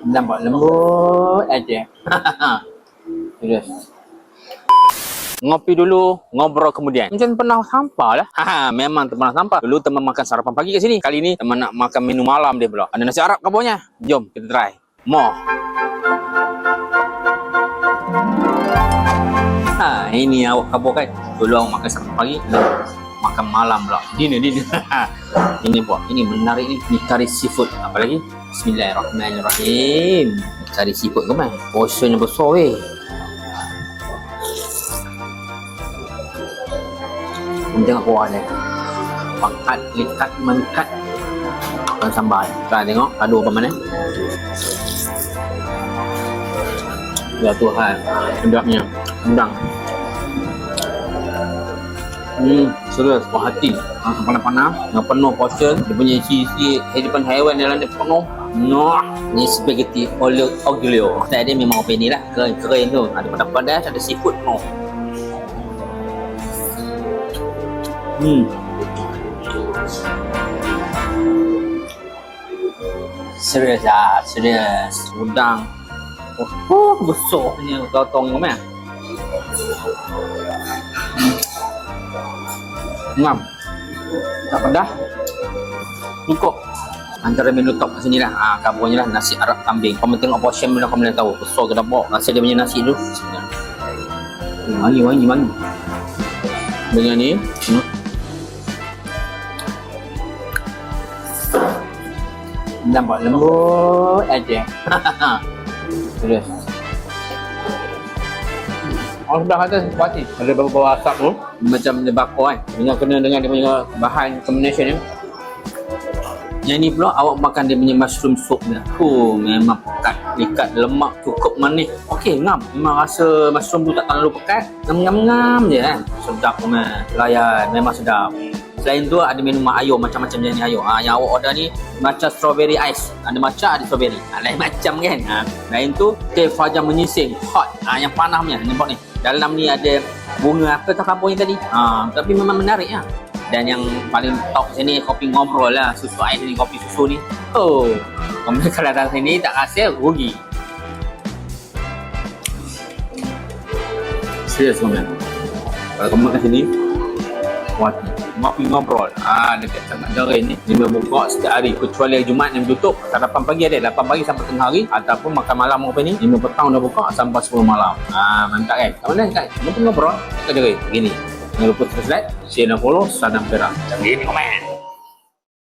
Nampak lembut aja. Serius. Ngopi dulu, ngobrol kemudian. Macam pernah sampah lah. Memang pernah sampah. Dulu teman makan sarapan pagi kat sini. Kali ni teman nak makan menu malam dia pula. Ada nasi Arab kabarnya. Jom kita try. More. Ini awak kabur kan. Dulu awak makan sarapan pagi, makan malam pula. Dinner. Ini buat. Ini menarik ni. Ni kari seafood. Apa lagi? Bismillahirrahmanirrahim. Kari seafood ke mana? Portionnya besar weh. Tengok kuah dia. Pakat, likat, mengkat. Dan sambal. Kita tengok padu apa mana. Ya Tuhan. Sedapnya. Udang. Serius. Puas hati. Panas-panas. Dengan penuh portion. Dia punya isi kehidupan haiwan dalam dia penuh. Ni spaghetti aglio. Saya dia memang apa ni lah. Kering tu. Ada pedas-pedas. Ada seafood penuh. Serius. Udang. Besar punya totong ni kan. Ngam. Tak pedas. Cukup. Antara menu top kat sini lah. Kabarnya lah nasi Arab kambing. Kau tengok portion mana kau boleh tahu. Besar ke dapur. Rasa dia punya nasi tu. Wangi. Dengan ni. Nampak lembut aja. Serius. Orang sebelah atas kuat ni. Ada beberapa asap tu. Macam dia bakar kan. Kena dengan dia punya bahan combination ni. Yang ni pula awak makan dia punya mushroom soup dia. Memang pekat, ikat, lemak, cukup manis. Okey, ngam. Memang rasa mushroom tu tak terlalu pekat. Ngam je kan. Sedap memang. Layan, memang sedap. Selain tu ada menu mak ayam, macam-macam jenis ayam. Yang awak order ni macam strawberry ice. Ada matcha, ada strawberry. Lain macam kan. Lain tu teh fajar menyising hot. Yang panas punya. Nampak ni. Dalam ni ada bunga apa tak apa ni tadi. Tapi memang menarik lah. Dan yang paling top sini kopi ngobrol lah. Susu ais ni, kopi susu ni. Kalau datang sini tak rasa rugi. Serius komen. Kalau kamu makan sini, Ngopi ngobrol. Dekat sangat garing ni. Dia buka setiap hari kecuali Jumaat yang tutup. Sarapan pagi ada 8 pagi sampai tengah hari, ataupun makan malam apa ni 5 petang dah buka sampai 10 malam. Mantap kan? Kat mana kan? Ngopi ngobrol kat garing. Gini. Jangan lupa subscribe, share dan follow Sadam Perak. Macam gini komen.